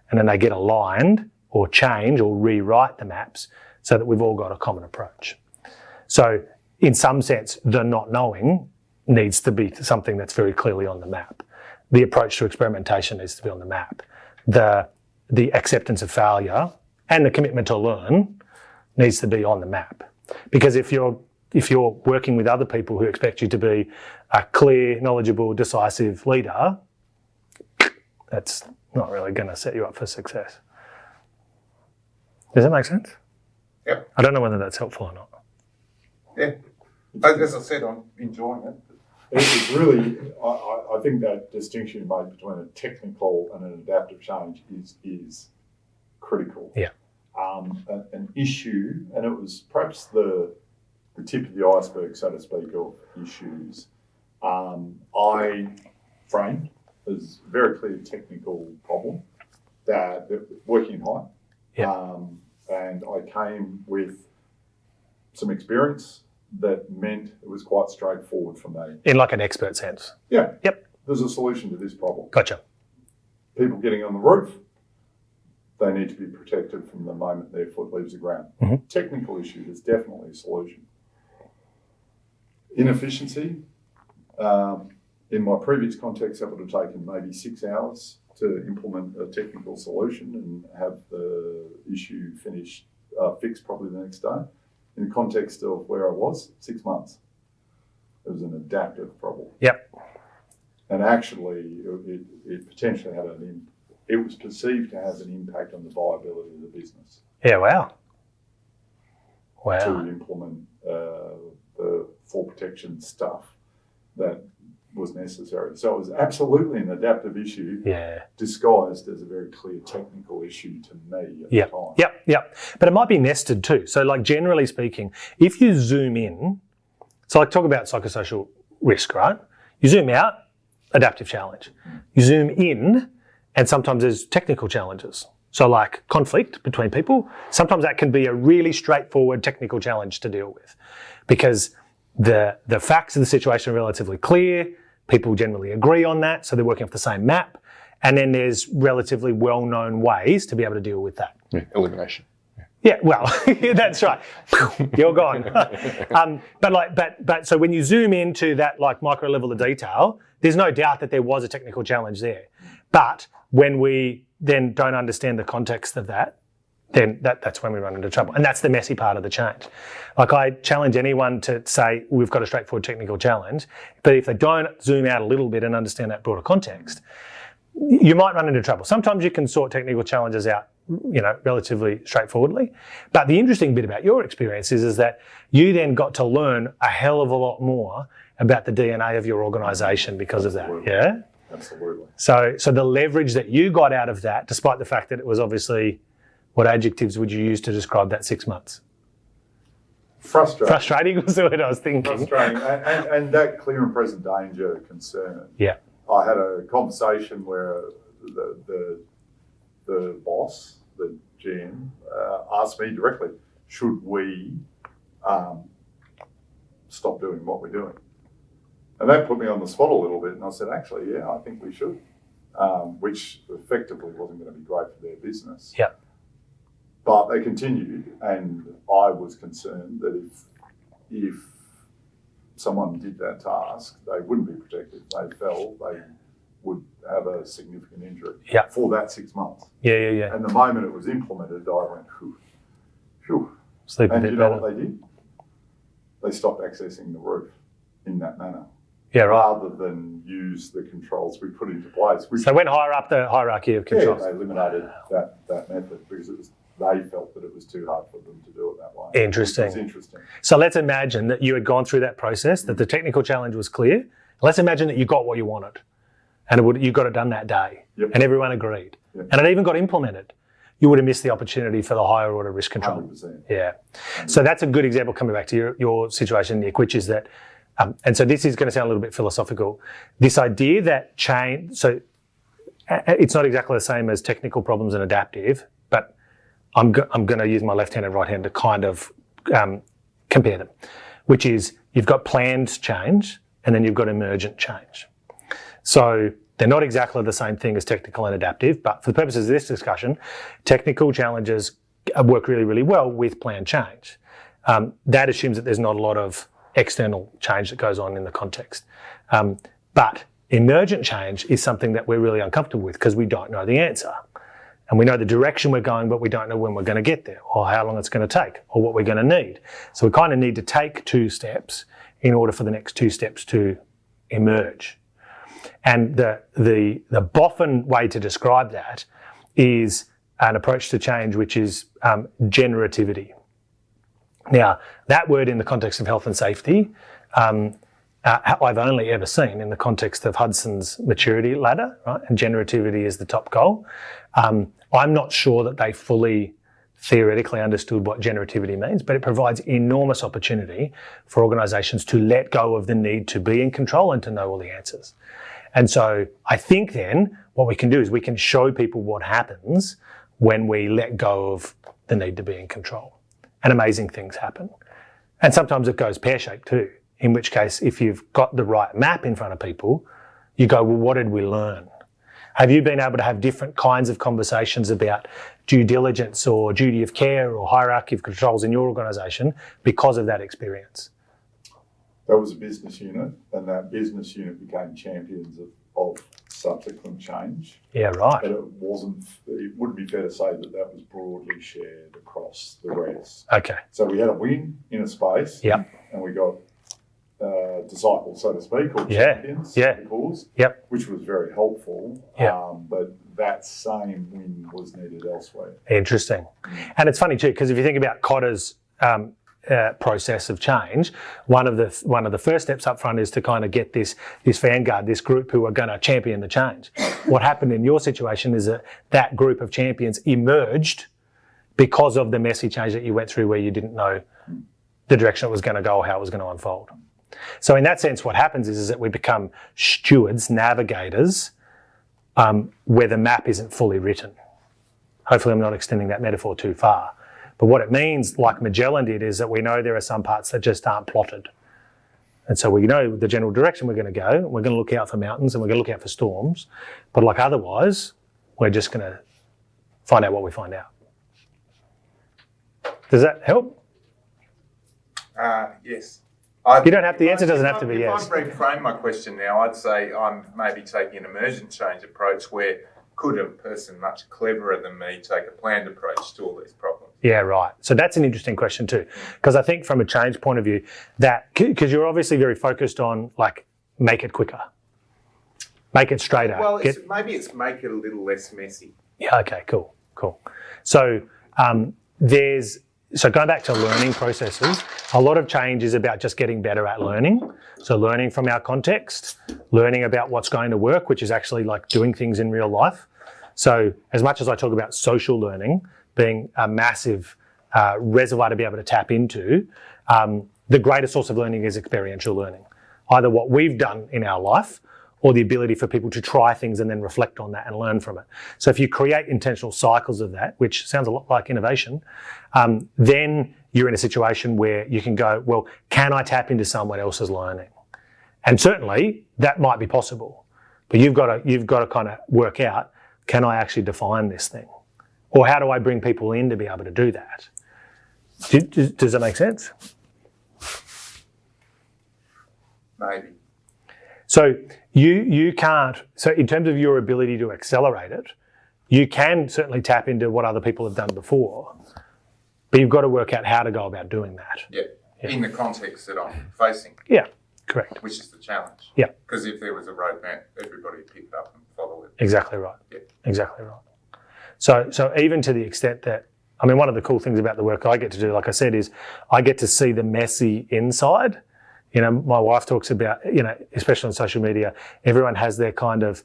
and then they get aligned or change or rewrite the maps so that we've all got a common approach. So in some sense, the not knowing needs to be something that's very clearly on the map. The approach to experimentation needs to be on the map. The acceptance of failure and the commitment to learn needs to be on the map. Because if you're working with other people who expect you to be a clear, knowledgeable, decisive leader, that's not really going to set you up for success. Does that make sense? Yep. I don't know whether that's helpful or not. Yeah. As I said, I'm enjoying it. It's really, I think that distinction you made between a technical and an adaptive change is critical. Yeah. An issue, and it was perhaps the tip of the iceberg, so to speak, of issues. I framed as a very clear technical problem that working in height. Yeah. And I came with some experience that meant it was quite straightforward for me. In like an expert sense. Yeah. Yep. There's a solution to this problem. Gotcha. People getting on the roof, they need to be protected from the moment their foot leaves the ground. Mm-hmm. Technical issue, there's definitely a solution. Inefficiency, in my previous context, that would have taken maybe 6 hours to implement a technical solution and have the issue fixed probably the next day. In the context of where I was, 6 months. It was an adaptive problem. Yep. And actually, it potentially had it was perceived to have an impact on the viability of the business. Yeah, wow. To Wow. implement the fall protection stuff that was necessary. So it was absolutely an adaptive issue, Yeah. disguised as a very clear technical issue to me at Yep. the time. Yep. But it might be nested too. So like generally speaking, if you zoom in, so like talk about psychosocial risk, right? You zoom out, adaptive challenge. You zoom in, and sometimes there's technical challenges. So like conflict between people, sometimes that can be a really straightforward technical challenge to deal with because the facts of the situation are relatively clear. People generally agree on that, so they're working off the same map. And then there's relatively well-known ways to be able to deal with that. Yeah, elimination. Yeah, well, that's right. You're gone. But so when you zoom into that like micro level of detail, there's no doubt that there was a technical challenge there. But when we then don't understand the context of that, then that's when we run into trouble. And that's the messy part of the change. Like I challenge anyone to say, we've got a straightforward technical challenge, but if they don't zoom out a little bit and understand that broader context, you might run into trouble. Sometimes you can sort technical challenges out, relatively straightforwardly. But the interesting bit about your experience is that you then got to learn a hell of a lot more about the DNA of your organisation because of that. Yeah? Absolutely. So the leverage that you got out of that, despite the fact that it was obviously, what adjectives would you use to describe that 6 months? Frustrating. Frustrating was the word I was thinking. Frustrating. And that clear and present danger concern. Yeah. I had a conversation where the boss, the GM, asked me directly, should we stop doing what we're doing? And that put me on the spot a little bit. And I said, actually, yeah, I think we should, which effectively wasn't going to be great for their business. Yeah. But they continued, and I was concerned that if someone did that task, they wouldn't be protected. If they fell, they would have a significant injury for that 6 months. Yeah. And the moment it was implemented, I went, phew. Sleep a And bit you know better. what they did? They stopped accessing the roof in that manner. Yeah, right. Rather than use the controls we put into place. Which, So went higher up the hierarchy of controls. they eliminated that method because they felt that it was too hard for them to do it that way. Interesting. It was interesting. So let's imagine that you had gone through that process, that the technical challenge was clear. Let's imagine that you got what you wanted and you got it done that day and everyone agreed and it even got implemented. You would have missed the opportunity for the higher order risk control. 100%. Yeah. So that's a good example coming back to your situation, Nick, which is that, and so this is going to sound a little bit philosophical, this idea that change, so it's not exactly the same as technical problems and adaptive, but I'm going to use my left hand and right hand to kind of compare them, which is you've got planned change and then you've got emergent change. So they're not exactly the same thing as technical and adaptive, but for the purposes of this discussion, technical challenges work really, really well with planned change. That assumes that there's not a lot of external change that goes on in the context. But emergent change is something that we're really uncomfortable with because we don't know the answer. And we know the direction we're going, but we don't know when we're going to get there or how long it's going to take or what we're going to need. So we kind of need to take 2 steps in order for the next 2 steps to emerge. And the boffin way to describe that is an approach to change, which is generativity. Now, that word in the context of health and safety, I've only ever seen in the context of Hudson's maturity ladder, right? And generativity is the top goal. I'm not sure that they fully theoretically understood what generativity means, but it provides enormous opportunity for organisations to let go of the need to be in control and to know all the answers. And so I think then what we can do is we can show people what happens when we let go of the need to be in control. And amazing things happen. And sometimes it goes pear-shaped too, in which case if you've got the right map in front of people, you go, well, what did we learn? Have you been able to have different kinds of conversations about due diligence or duty of care or hierarchy of controls in your organisation because of that experience? That was a business unit, and that business unit became champions of subsequent change. Yeah, right. But it wouldn't be fair to say that that was broadly shared across the rest. Okay. So we had a win in a space, Yep. and we got disciples, so to speak, or Yeah. champions, Yeah. because, Yep. which was very helpful. Yeah. But that same win was needed elsewhere. Interesting. And it's funny too, because if you think about Cotter's process of change, one of the first steps up front is to kind of get this vanguard, this group who are going to champion the change. What happened in your situation is that group of champions emerged because of the messy change that you went through where you didn't know the direction it was going to go or how it was going to unfold. So in that sense, what happens is that we become stewards, navigators, where the map isn't fully written. Hopefully I'm not extending that metaphor too far. But what it means, like Magellan did, is that we know there are some parts that just aren't plotted. And so we know the general direction we're going to go. We're going to look out for mountains and we're going to look out for storms. But like otherwise, we're just going to find out what we find out. Does that help? Yes. You don't have, the answer doesn't have to be yes. If I reframe my question now, I'd say I'm maybe taking an emergent change approach where could a person much cleverer than me take a planned approach to all these problems? Yeah, right. So that's an interesting question too, because I think from a change point of view, that because you're obviously very focused on like make it quicker, make it straighter. Well, maybe it's make it a little less messy. Yeah. Okay. Cool. So So going back to learning processes, a lot of change is about just getting better at learning. So learning from our context, learning about what's going to work, which is actually like doing things in real life. So as much as I talk about social learning being a massive reservoir to be able to tap into, the greatest source of learning is experiential learning. Either what we've done in our life or the ability for people to try things and then reflect on that and learn from it. So if you create intentional cycles of that, which sounds a lot like innovation, then you're in a situation where you can go, well, can I tap into someone else's learning? And certainly that might be possible, but you've got to kind of work out, can I actually define this thing? Or how do I bring people in to be able to do that? Does that make sense? Maybe. So you can't, so in terms of your ability to accelerate it, you can certainly tap into what other people have done before, but you've got to work out how to go about doing that. Yeah. In the context that I'm facing. Yeah, correct. Which is the challenge. Yeah. Because if there was a roadmap, everybody would pick it up and follow it. Exactly right. Yeah. Exactly right. So even to the extent that, I mean, one of the cool things about the work I get to do, like I said, is I get to see the messy inside. You know, my wife talks about, you know, especially on social media, everyone has their kind of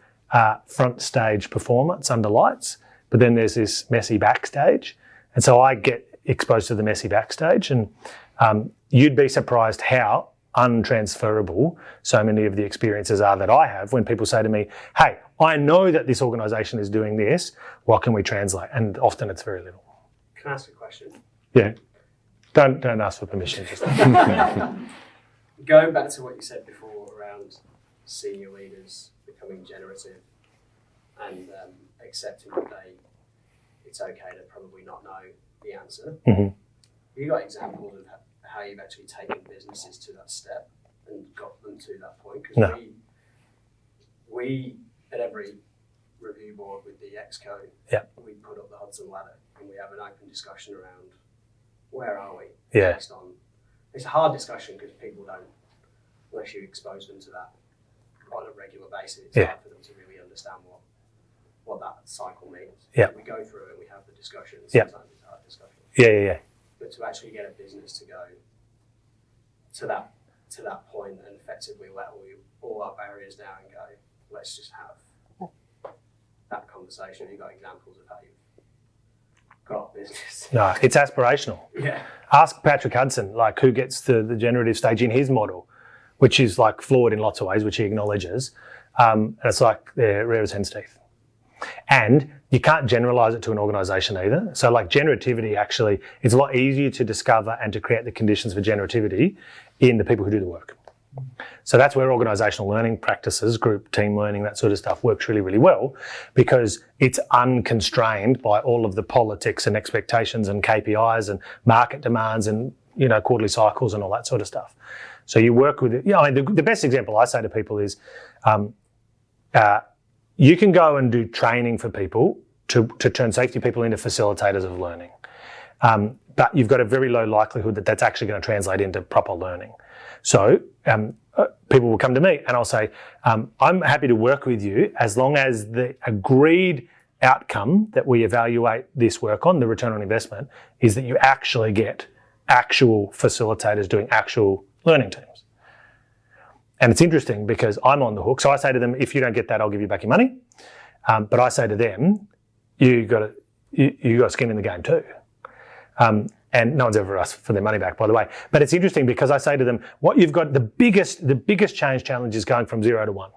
front stage performance under lights, but then there's this messy backstage. And so I get exposed to the messy backstage, and you'd be surprised how untransferable so many of the experiences are that I have when people say to me, hey, I know that this organisation is doing this. What can we translate? And often it's very little. Can I ask a question? Yeah. Don't ask for permission. Just Going back to what you said before around senior leaders becoming generative and accepting that it's okay to probably not know the answer. Mm-hmm. Have you got examples of how you've actually taken businesses to that step and got them to that point? Because No. we at every review board with the Exco, Yeah. we put up the Hudson Ladder and we have an open discussion around where are we? Yeah. Based on, it's a hard discussion because people don't, unless you expose them to that on a regular basis, it's Yeah. hard for them to really understand what that cycle means. Yeah. We go through it, we have the discussion, Yeah. sometimes it's a hard discussion. Yeah. But to actually get a business to go to that point and effectively let all our barriers down and go, let's just have that conversation. You've got examples of how you've got business. No, it's aspirational. Yeah. Ask Patrick Hudson, like, who gets to the generative stage in his model, which is like flawed in lots of ways, which he acknowledges. And it's like they're rare as hen's teeth. And you can't generalize it to an organization either. So like generativity actually, it's a lot easier to discover and to create the conditions for generativity in the people who do the work. So that's where organizational learning practices, group team learning, that sort of stuff works really, really well, because it's unconstrained by all of the politics and expectations and KPIs and market demands and, you know, quarterly cycles and all that sort of stuff. So you work with it. You know, I mean, the best example I say to people is, you can go and do training for people to turn safety people into facilitators of learning. But you've got a very low likelihood that that's actually going to translate into proper learning. So people will come to me and I'll say, I'm happy to work with you as long as the agreed outcome that we evaluate this work on, the return on investment, is that you actually get actual facilitators doing actual learning teams. And it's interesting because I'm on the hook. So I say to them, if you don't get that, I'll give you back your money. But I say to them, you got skin in the game too. And no one's ever asked for their money back, by the way. But it's interesting because I say to them, what you've got, the biggest change challenge is going from 0 to 1.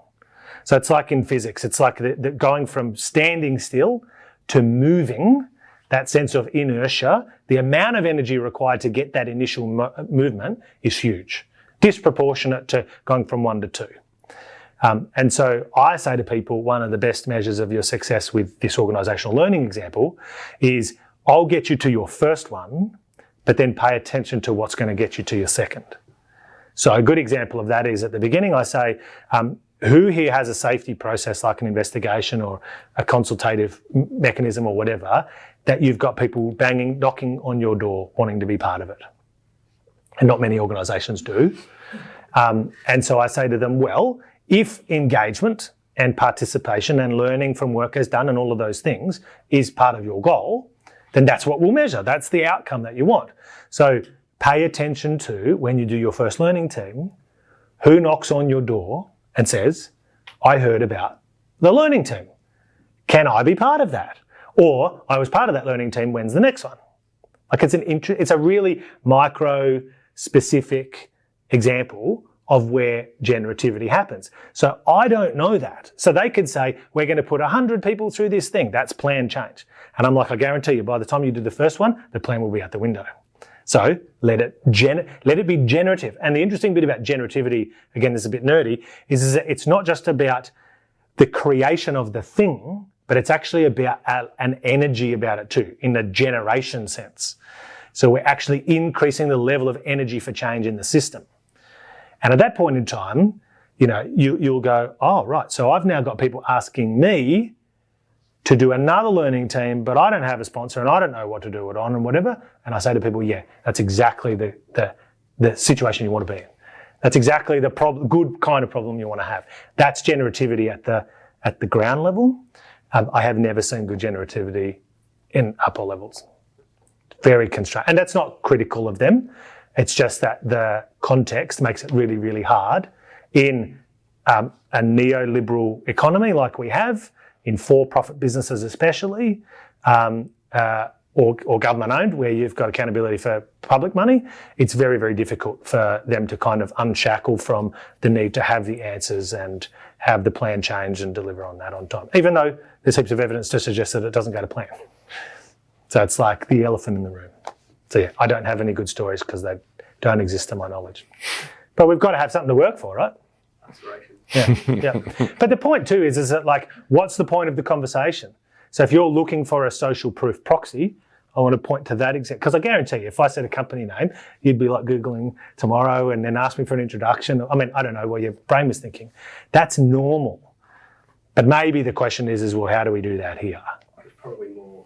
So it's like in physics, it's like the going from standing still to moving, that sense of inertia, the amount of energy required to get that initial movement is huge, disproportionate to going from 1 to 2. And so I say to people, one of the best measures of your success with this organisational learning example is I'll get you to your first one, but then pay attention to what's going to get you to your second. So a good example of that is at the beginning I say, who here has a safety process like an investigation or a consultative mechanism or whatever, that you've got people knocking on your door wanting to be part of it? And not many organisations do. And so I say to them, well, if engagement and participation and learning from work as done and all of those things is part of your goal, then that's what we'll measure. That's the outcome that you want. So pay attention to, when you do your first learning team, who knocks on your door and says, I heard about the learning team. Can I be part of that? Or I was part of that learning team, when's the next one? Like it's a really micro specific example of where generativity happens. So I don't know that. So they could say, we're going to put 100 people through this thing. That's plan change. And I'm like, I guarantee you, by the time you do the first one, the plan will be out the window. So let it be generative. And the interesting bit about generativity, again, this is a bit nerdy, is that it's not just about the creation of the thing, but it's actually about an energy about it too, in the generation sense. So we're actually increasing the level of energy for change in the system. And at that point in time, you know, you'll go, oh, right, so I've now got people asking me to do another learning team, but I don't have a sponsor and I don't know what to do it on and whatever. And I say to people, yeah, that's exactly the situation you want to be in. That's exactly the good kind of problem you want to have. That's generativity at the ground level. I have never seen good generativity in upper levels. Very constrained. And that's not critical of them. It's just that the context makes it really, really hard in a neoliberal economy like we have, in for-profit businesses especially, or government owned, where you've got accountability for public money, it's very, very difficult for them to kind of unshackle from the need to have the answers and have the plan change and deliver on that on time, even though there's heaps of evidence to suggest that it doesn't go to plan. So it's like the elephant in the room. So yeah, I don't have any good stories because they don't exist to my knowledge. But we've got to have something to work for, right? Aspiration. Yeah. But the point too is that like, what's the point of the conversation? So if you're looking for a social proof proxy, I want to point to that example, because I guarantee you, if I said a company name, you'd be like Googling tomorrow and then ask me for an introduction. I mean, I don't know what your brain was thinking. That's normal. But maybe the question is well, how do we do that here? There's probably more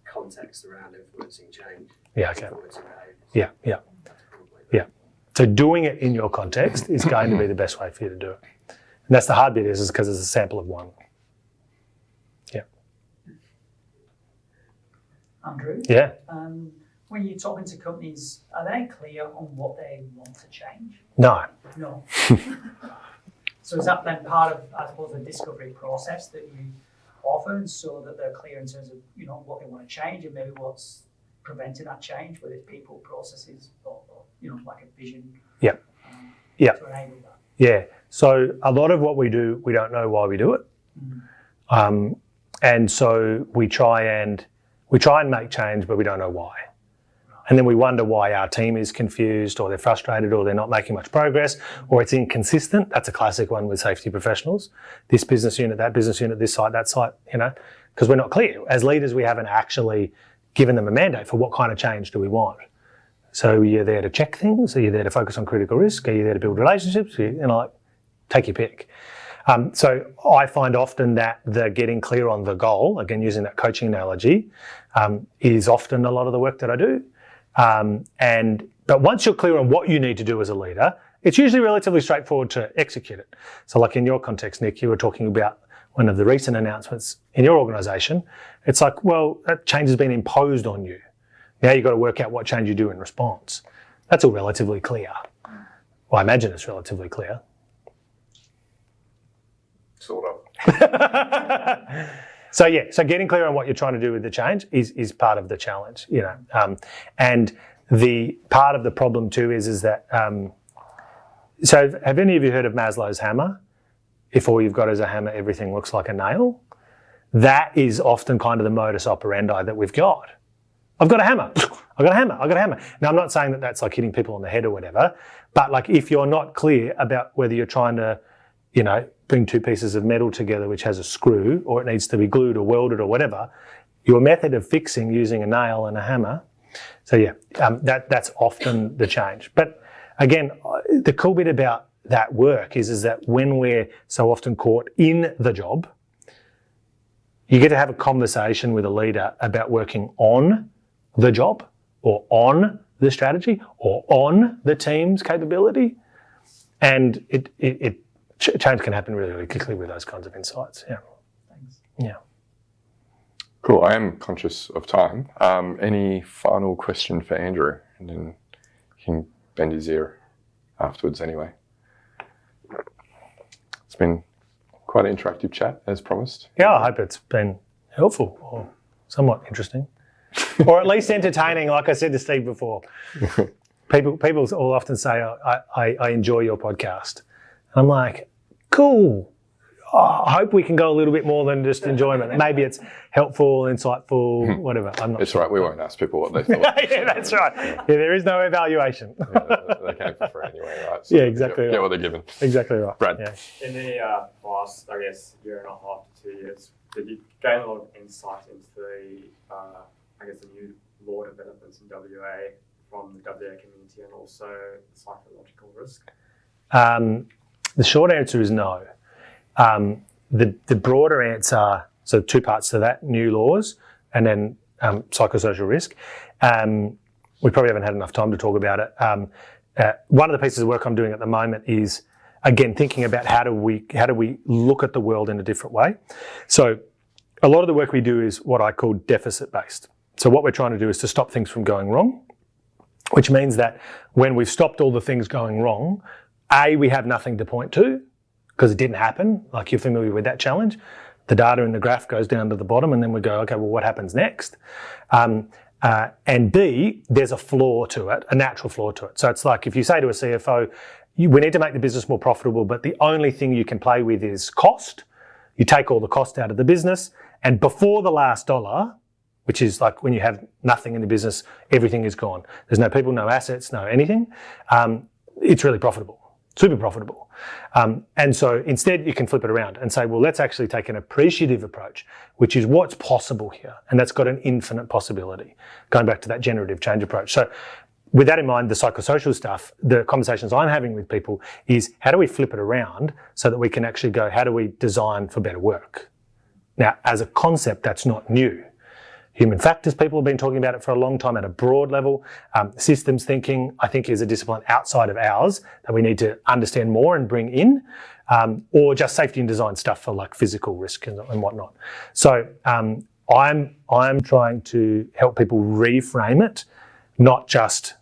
context around influencing change. Yeah, okay. Influencing behaviours. Yeah. That's probably Yeah. So doing it in your context is going to be the best way for you to do it. And that's the hard bit is because it's a sample of one. Yeah. Andrew? Yeah. When you're talking to companies, are they clear on what they want to change? No. No. So is that then part of, I suppose, the discovery process that you offer, so that they're clear in terms of, you know, what they want to change and maybe what's preventing that change, whether it's people, processes, or you know, like a vision? Yeah. Yeah. To enable that. Yeah. So a lot of what we do, we don't know why we do it. And so we try and make change, but we don't know why. And then we wonder why our team is confused or they're frustrated or they're not making much progress or it's inconsistent. That's a classic one with safety professionals. This business unit, that business unit, this site, that site, you know, because we're not clear. As leaders, we haven't actually given them a mandate for what kind of change do we want. So you're there to check things? Are you there to focus on critical risk? Are you there to build relationships? You know, like, take your pick. So I find often that the getting clear on the goal, again, using that coaching analogy, is often a lot of the work that I do. But once you're clear on what you need to do as a leader, it's usually relatively straightforward to execute it. So like in your context, Nick, you were talking about one of the recent announcements in your organisation. It's like, well, that change has been imposed on you. Now you've got to work out what change you do in response. That's all relatively clear. Well, I imagine it's relatively clear. Sort of. So getting clear on what you're trying to do with the change is part of the challenge, you know. And the part of the problem too is that, so have any of you heard of Maslow's hammer? If all you've got is a hammer, everything looks like a nail. That is often kind of the modus operandi that we've got. I've got a hammer. I've got a hammer. I've got a hammer. Now, I'm not saying that that's like hitting people on the head or whatever, but like if you're not clear about whether you're trying to, you know, bring two pieces of metal together which has a screw or it needs to be glued or welded or whatever, your method of fixing using a nail and a hammer. So yeah, that's often the change. But again, the cool bit about that work is that when we're so often caught in the job, you get to have a conversation with a leader about working on the job or on the strategy or on the team's capability. And change can happen really, really quickly with those kinds of insights. Yeah. Thanks. Yeah. Cool. I am conscious of time. Any final question for Andrew? And then he can bend his ear afterwards anyway. It's been quite an interactive chat, as promised. Yeah, I hope it's been helpful or somewhat interesting. Or at least entertaining, like I said to Steve before. People will often say, I enjoy your podcast. And I'm like, cool. I hope we can go a little bit more than just enjoyment. Maybe it's helpful, insightful, whatever. I'm not It's sure. right, we won't ask people what they thought. Yeah, that's right. Yeah, there is no evaluation. They came for free anyway, right? So Yeah, exactly Get right. what they're given. Exactly right. Brad. Yeah. In the past, I guess, year and a half to 2 years, did you gain a lot of insight into the, the new law developments in WA from the WA community and also psychological risk? The short answer is no. The broader answer, so two parts to that, new laws and then psychosocial risk. We probably haven't had enough time to talk about it. One of the pieces of work I'm doing at the moment is, again, thinking about how do we look at the world in a different way. So a lot of the work we do is what I call deficit-based. So what we're trying to do is to stop things from going wrong, which means that when we've stopped all the things going wrong, we have nothing to point to because it didn't happen, like you're familiar with that challenge. the data in the graph goes down to the bottom, and then we go, okay, well, what happens next? And B, there's a flaw to it, a natural flaw to it. So it's like if you say to a CFO, we need to make the business more profitable, but the only thing you can play with is cost. You take all the cost out of the business, and before the last dollar, which is like when you have nothing in the business, everything is gone. There's no people, no assets, no anything. It's really profitable, super profitable. And so instead you can flip it around and say, well, let's actually take an appreciative approach, which is what's possible here. And that's got an infinite possibility, going back to that generative change approach. So with that in mind, the psychosocial stuff, the conversations I'm having with people is how do we flip it around so that we can actually go, how do we design for better work? Now, as a concept, that's not new. Human factors, people have been talking about it for a long time at a broad level. Systems thinking, I think, is a discipline outside of ours that we need to understand more and bring in, or just safety and design stuff for like physical risk and whatnot. So I'm trying to help people reframe it, not just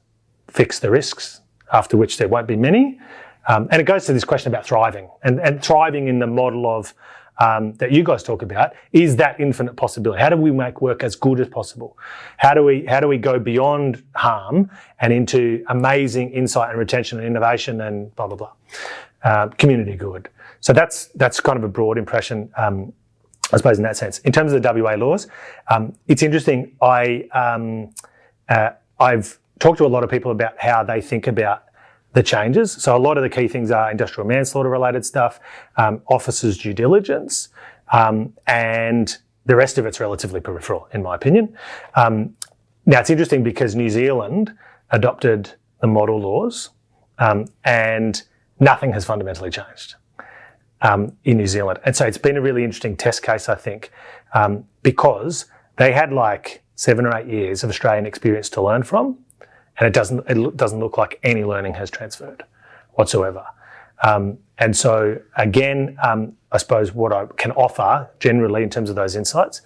fix the risks, after which there won't be many. And it goes to this question about thriving and thriving in the model of that you guys talk about is that infinite possibility. How do we make work as good as possible? How do we go beyond harm and into amazing insight and retention and innovation and blah, blah, blah. Community good. So that's kind of a broad impression, I suppose, in that sense. In terms of the WA laws, it's interesting. I've talked to a lot of people about how they think about the changes. So a lot of the key things are industrial manslaughter related stuff, officers' due diligence, and the rest of it's relatively peripheral, in my opinion. Now, it's interesting because New Zealand adopted the model laws, and nothing has fundamentally changed in New Zealand. And so it's been a really interesting test case, I think, because they had like 7 or 8 years of Australian experience to learn from, and it doesn't look like any learning has transferred whatsoever. And so again, I suppose what I can offer generally in terms of those insights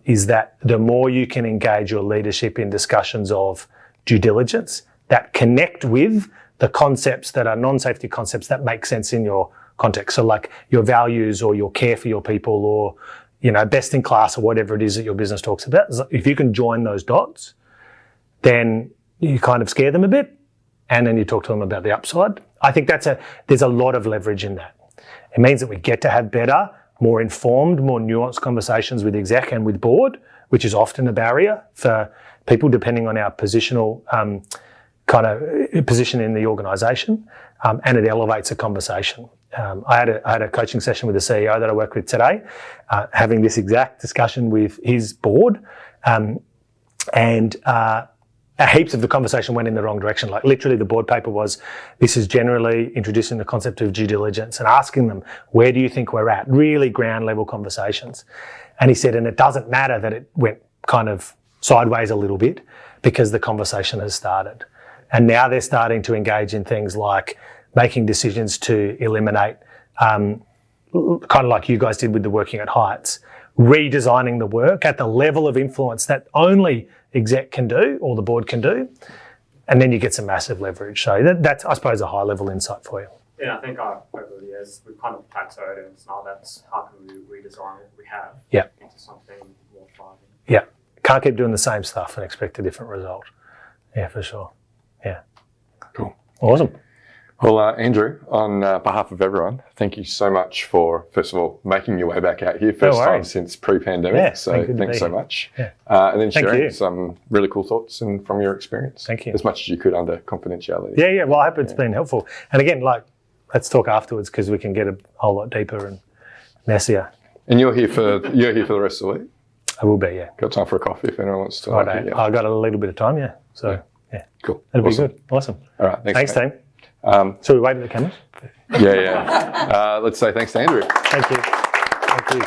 is that the more you can engage your leadership in discussions of due diligence that connect with the concepts that are non-safety concepts that make sense in your context. So like your values or your care for your people or, you know, best in class or whatever it is that your business talks about. If you can join those dots, then you kind of scare them a bit and then you talk to them about the upside. I think there's a lot of leverage in that. It means that we get to have better, more informed, more nuanced conversations with exec and with board, which is often a barrier for people depending on our positional kind of position in the organisation, and it elevates a conversation. I had a coaching session with the CEO that I work with today, having this exact discussion with his board, and heaps of the conversation went in the wrong direction. Like literally the board paper was, this is generally introducing the concept of due diligence and asking them, where do you think we're at? Really ground level conversations. And he said, and it doesn't matter that it went kind of sideways a little bit because the conversation has started. And now they're starting to engage in things like making decisions to eliminate, kind of like you guys did with the working at heights, redesigning the work at the level of influence that only exec can do or the board can do, and then you get some massive leverage. So that's, I suppose, a high level insight for you. Yeah, I think over the years we've kind of plateaued, and now that's how can we redesign what we have into something more thriving. Yeah, can't keep doing the same stuff and expect a different result. Yeah, for sure. Yeah. Cool. Awesome. Well, Andrew, on behalf of everyone, thank you so much for, first of all, making your way back out here. First time since pre-pandemic, yeah, so thanks so much. Yeah. And then sharing some really cool thoughts and from your experience. Thank you. As much as you could under confidentiality. Yeah. Well, I hope it's been helpful. And again, like, let's talk afterwards because we can get a whole lot deeper and messier. And you're here for the rest of the week? I will be, yeah. Got time for a coffee if anyone wants to. Right, I've got a little bit of time, yeah. So, yeah. Cool. That'll be good. Awesome. All right. Thanks team. So we wait at the cameras? Yeah. Let's say thanks to Andrew. Thank you.